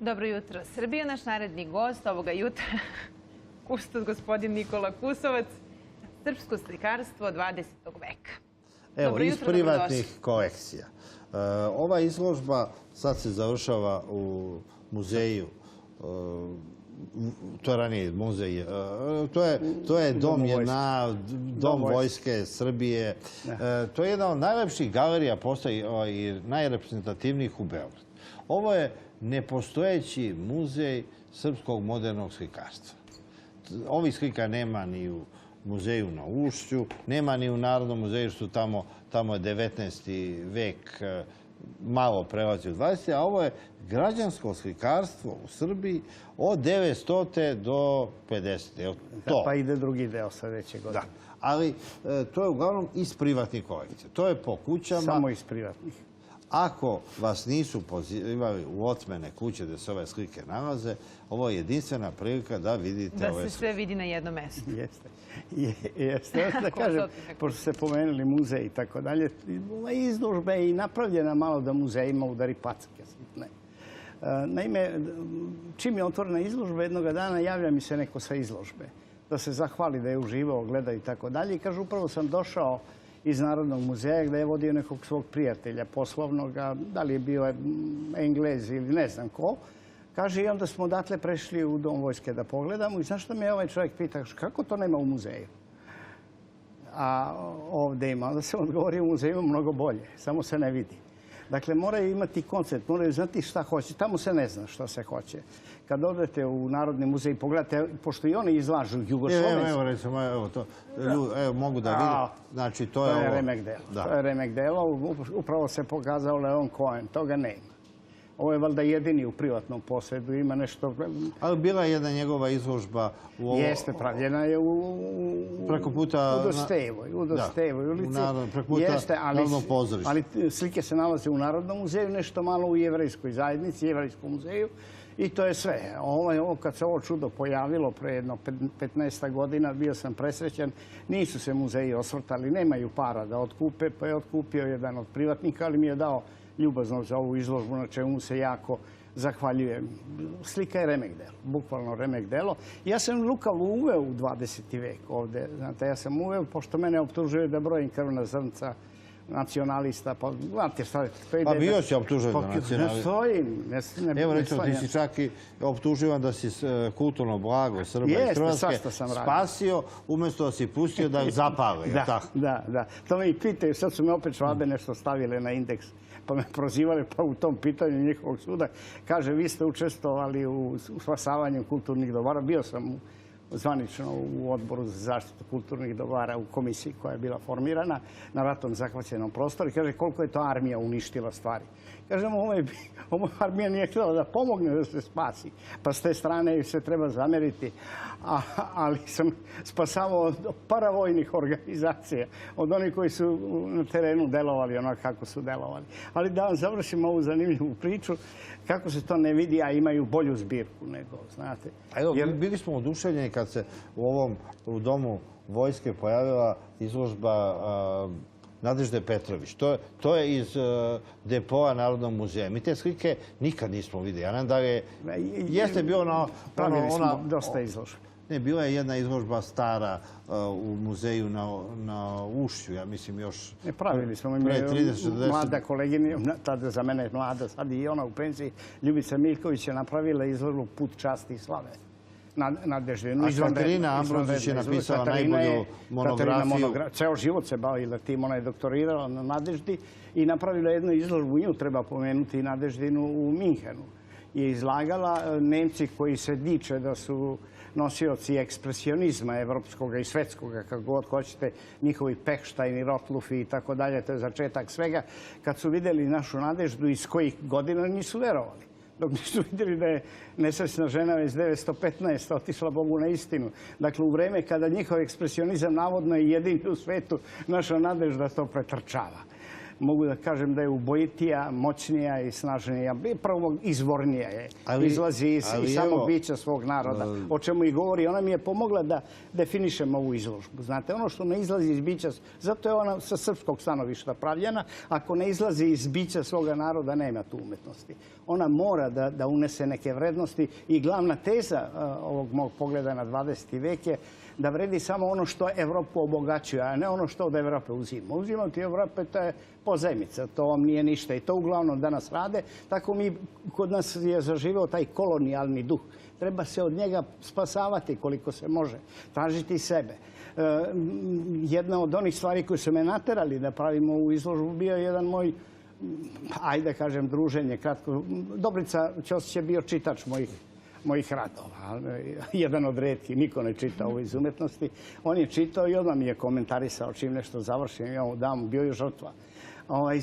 Dobro jutro, Srbija. Naš naredni gost ovoga jutra, kustos gospodin Nikola Kusovac, srpsko slikarstvo 20. veka. Evo, iz privatnih kolekcija. Ova izložba sad se završava u muzeju. To je ranije muzej. To je Dom JNA, Dom Vojske Srbije. To je jedna od najlepših galerija, postoji i najreprezentativnijih u Beogradu. Ovo je nepostojeći muzej srpskog modernog slikarstva. Ovih slika nema ni u muzeju na Ušću, nema ni u Narodnom muzeju, što tamo je 19. vek, malo prelazi u 20. A ovo je građansko slikarstvo u Srbiji od 900. do 50. Pa ide drugi deo sljedeće godine. Ali to je uglavnom iz privatnih kolekcija. To je po kućama. Samo iz privatnih. Ako vas nisu pozivali u otmene kuće gdje se ove slike nalaze, ovo je jedinstvena prilika da vidite ove slike. Da se sve vidi na jednom mjestu. Jeste. Da kažem, pošto ste pomenuli muzej i tako dalje, izložba je i napravljena malo da muzej ima udari packe. Naime, čim je otvorena izložba, jednog dana javlja mi se neko sa izložbe. Da se zahvali da je uživao, gleda i tako dalje. I kaže, upravo sam došao iz Narodnog muzeja gdje je vodio nekog svog prijatelja poslovnog, da li je bio Englez ili ne znam ko. Kaže, i onda smo odatle prešli u Dom Vojske da pogledamo. I znaš što me ovaj čovjek pita, kako to nema u muzeju? A ovdje ima. Onda se odgovori, u muzeju ima mnogo bolje, samo se ne vidi. Dakle, moraju imati koncept, moraju znati šta hoće. Tamo se ne zna šta se hoće. Kad odete u Narodni muzej i pogledate, pošto i oni izlažu jugoslovenski. Evo, recimo, evo, mogu da vidim. Znači, to je ovo. To je remek delo. Upravo se pokazao Leon Cohen. Toga nema. Ovo je valjda jedini u privatnom posjedu. Ima nešto... Ali bila je jedna njegova izložba u ovo... Jeste, pravljena je preko puta... U Dostojevoj ulici. Preko puta Narodnog pozorišta. Ali slike se nalaze u Narodnom muzeju, nešto malo u Jevrejskoj zajednici, Jevrejskom muzeju. I to je sve. Kad se ovo čudo pojavilo pre jedno 15 godina, bio sam presrećan. Nisu se muzeji osvrtali, nemaju para da otkupe, pa je otkupio jedan od privatnika, ali mi je dao ljubazno za ovu izložbu, na čemu se jako zahvaljujem. Slika je remek delo, bukvalno remek delo. Ja sam lukavo uveo u 20. vek ovdje. Znate, ja sam uveo, pošto mene optužuje da brojim krvna zrnca nacionalista, pa znate šta... Pa bio si optužen za nacionalista. Ne stojim. Evo, recimo, ti si čak i optuživan da si kulturno blago Srba i Hrvatske spasio, umjesto da si pustio da ih zapale. Da. To me i pitaju, sad su me opet Švabe nešto stavile na indeks, pa me prozivali pa u tom pitanju njihovog suda. Kaže, vi ste učestvovali u spasavanju kulturnih dobara. Bio sam zvanično u odboru za zaštitu kulturnih dobara u komisiji koja je bila formirana na ratom zahvaćenom prostoru. Kaže, koliko je to armija uništila stvari. Kažem, ovo armija nije htjela da pomogne da se spasi. Pa s te strane se treba zameriti. Ali sam spasavao od paravojnih organizacija, od onih koji su na terenu delovali onako kako su delovali. Ali da vam završim ovu zanimljivu priču, kako se to ne vidi, a imaju bolju zbirku nego, znate. Bili smo oduševljeni kad se u Domu Vojske pojavila izložba Nadežde Petrović. To je iz depoa Narodnog muzeja. Mi te slike nikad nismo vidjeli. Ja nam da je... Jeste bio pravili smo dosta izložba. Ne, bila je jedna izložba stara u muzeju na Ušću, ja mislim još... Ne, pravili smo. Mlada kolegina, tada za mene je mlada, sad i ona u penziji, Ljubica Miljković je napravila izložbu Put časti i slave. A Katarina Ambrozić je napisala najbolju monografiju. Ceo život se bavila tim, ona je doktorirala na Nadeždi i napravila jednu izložbu, nju treba pomenuti, Nadeždinu u Minhenu. Je izlagala Nemci koji se diče da su nosioci ekspresionizma evropskog i svetskog, kako god hoćete, njihovi Pechstein i Rotlufi i tako dalje, to je začetak svega. Kad su vidjeli našu Nadeždu, iz kojih godina nisu verovali. Dok nisu vidjeli da je nesrećna žena iz 915. otišla Bogu na istinu. Dakle, u vreme kada njihov ekspresionizam navodno je jedini u svetu, naša Nadežda to pretrčava. mogu da kažem da je ubojitija, moćnija i snažnija. Prvo izvornija je. Izlazi iz samog bića svog naroda. O čemu i govori. Ona mi je pomogla da definišem ovu izložbu. Znate, ono što ne izlazi iz bića, zato je ona sa srpskog stanovišta pravljena. Ako ne izlazi iz bića svoga naroda, nema tu umetnosti. Ona mora da unese neke vrednosti i glavna teza ovog mog pogleda na 20. vek je da vredi samo ono što Evropu obogaćuje, a ne ono što od Evrope uzima. Uzimati Evrope, to je pozajmica, to vam nije ništa i to uglavnom danas rade. Tako kod nas je zaživeo taj kolonijalni duh. Treba se od njega spasavati koliko se može, tražiti sebe. Jedna od onih stvari koje su me naterali da pravimo ovu izložbu bio jedan moj, ajde kažem, druženje kratko. Dobrica Ćosić je bio čitač mojih radova. Jedan od retkih, niko ne čita ovo iz umetnosti. On je čitao i odmah mi je komentarisao čim nešto završim. Ja mu dam, bio je žrtva.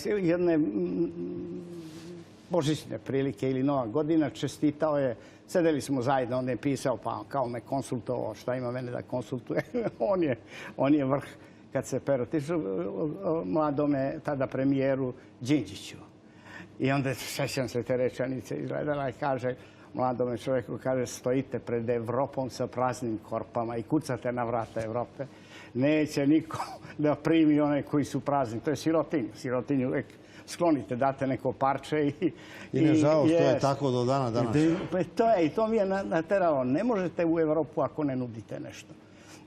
Jedne božićne prilike ili Nova godina čestitao je. Sedeli smo zajedno, on je pisao, pa kao me konsultovao, šta ima mene da konsultuje. On je vrh kad se perotišu mladome tada premijeru Đinđiću. I onda sećam se te rečenice izgledala i kaže, mladome čovjeku kaže, stojite pred Evropom sa praznim korpama i kucate na vrata Evrope. Neće niko da primi one koji su prazni. To je sirotinju. Sirotinju uvek sklonite, date neko parče i nažalost, to je tako do dana danas. I to mi je nateralo. Ne možete u Evropu ako ne nudite nešto.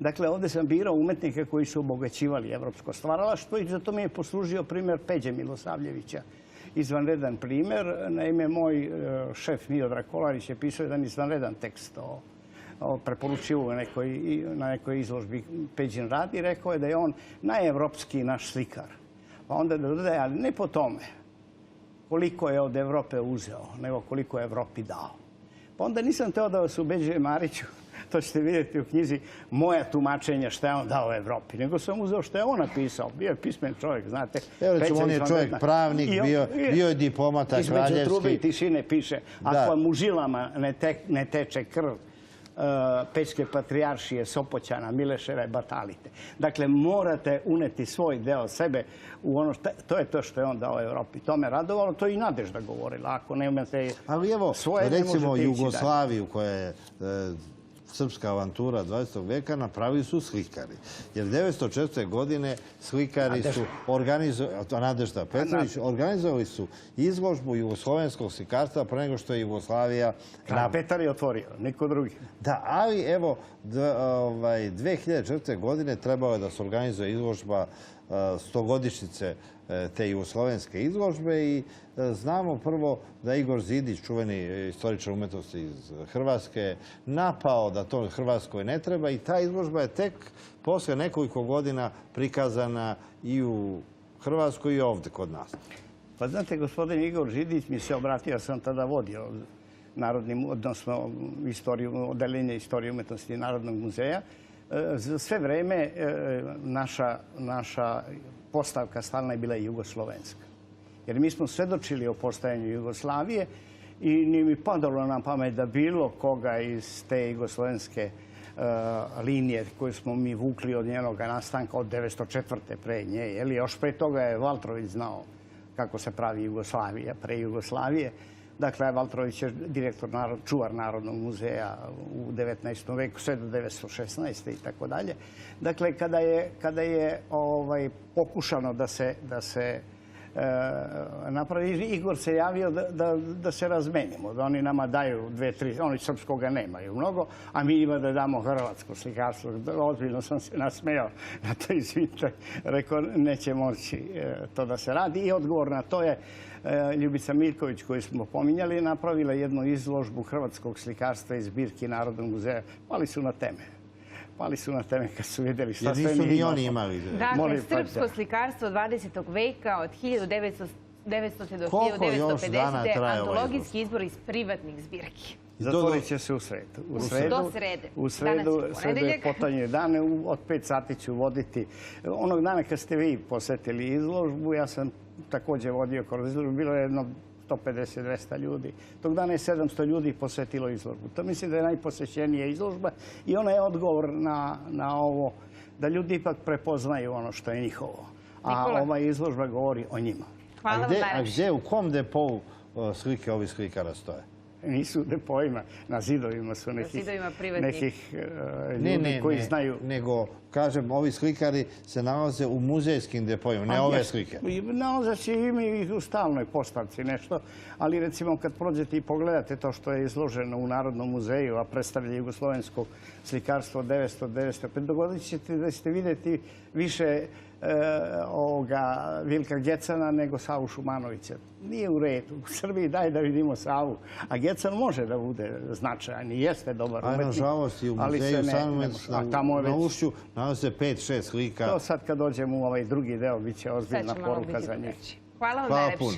Dakle, ovdje sam birao umetnike koji su obogaćivali evropsko stvaralaštvo i zato mi je poslužio primjer Peđe Milosavljevića. Izvanredan primjer. Naime, moj šef Miodrag Kolarić je pisao jedan izvanredan tekst preporučivo na nekoj izložbi Peđin rad i rekao je da je on najevropskiji naš slikar. Pa onda da dodaje, ali ne po tome koliko je od Evrope uzeo, nego koliko je Evropi dao. Pa onda nisam teo da vas ubeđujem, Mariću, to ćete vidjeti u knjizi, moja tumačenja šta je on dao Evropi, nego sam uzeo što je on napisao. Bio je pismen čovjek, znate. Evo recimo, on je čovjek pravnik, bio je diplomata kraljevski. Između trube i tišine piše, ako vam u žilama ne teče krv Pećke patrijaršije, Sopoćana, Mileševa i Batalite. Dakle, morate uneti svoj deo sebe u ono što... To je to što je on dao Evropi. To me radovalo, to je i Nadežda govorila. Ako ne imate svoje, ne možete ići dalje. Ali evo, recimo Jugoslaviju koja je srpska avantura 20. veka napravili su slikari. Jer 1904. godine slikari su Nadežda Petrović organizovali su izložbu jugoslovenskog slikarstva pre nego što je Jugoslavija... Petar je otvorio, niko drugi. Da, ali evo, 2004. godine trebalo je da se organizuje izložba 100-godišnjice te jugoslovenske izložbe i znamo prvo da Igor Zidić, čuveni istoričar umetnosti iz Hrvatske, napao da to Hrvatskoj ne treba i ta izložba je tek posle nekoliko godina prikazana i u Hrvatskoj i ovdje kod nas. Pa znate, gospodin Igor Zidić mi se obratio, sam tada vodio odnosno odeljenje istorije umetnosti Narodnog muzeja. Za sve vreme naša postavka stalna je bila jugoslovenska. Jer mi smo svedočili o postajanju Jugoslavije i nije mi padalo na pamet da bilo koga iz te jugoslovenske linije koju smo mi vukli od njenog nastanka od 1904. pre nje. Još pre toga je Valtrović znao kako se pravi Jugoslavija, pre Jugoslavije. Dakle, Valtrović je direktor, čuvar Narodnog muzeja u 19. veku, sve do 1916. i tako dalje. Dakle, kada je pokušano da se napravi, Igor se javio da se razmenimo, da oni nama daju 2-3, oni srpskoga nemaju mnogo, a mi njima da damo hrvatsko slikarstvo. Ozbiljno sam se nasmejao na to, izvinite, rekao neće moći to da se radi i odgovor na to je Ljubica Miljković, koju smo pominjali, napravila jednu izložbu hrvatskog slikarstva iz zbirki Narodnog muzeja. Pali su na teme kad su vidjeli šta sve mi imamo. Jer nisu ni oni imali. Dakle, srpsko slikarstvo 20. veka od 1900. do 1950. Antologijski izbor iz privatnih zbirki. Zatvorit će se u sredu. Do srede. U sredu je potanje dane, od 5 sati ću voditi. Onog dana kad ste vi posetili izložbu, ja sam također vodio kroz izložbu, bilo je jedno 150-200 ljudi. Tog dana je 700 ljudi posetilo izložbu. To mislim da je najposećenija izložba i ona je odgovor na ovo da ljudi ipak prepoznaju ono što je njihovo. a Nikola. ova izložba govori o njima. Hvala vam A najlepše. gdje, u kom depou slike ovih slikara stoje? Nisu u depoima, na zidovima su zidovima privatnih. nekih ljudi koji znaju. Nego, kažem, ovi slikari se nalaze u muzejskim depoima, ne ove slike. Nalaze se i mi u stalnoj postavci nešto, ali recimo kad prođete i pogledate to što je izloženo u Narodnom muzeju, a predstavlja jugoslovensko slikarstvo od 900-905, dogodit ćete da ćete vidjeti više Vilka Gecana nego Savu Šumanovića. Nije u redu. U Srbiji daj da vidimo Savu. A Gecan može da bude značajan i jeste dobar umetnik. A nažalost i u muzeju na Ušću nalaze 5-6 slika. To sad kad dođemo u ovaj drugi deo bit će ozbiljna poruka za njih. Hvala vam Hvala najlepše. puno.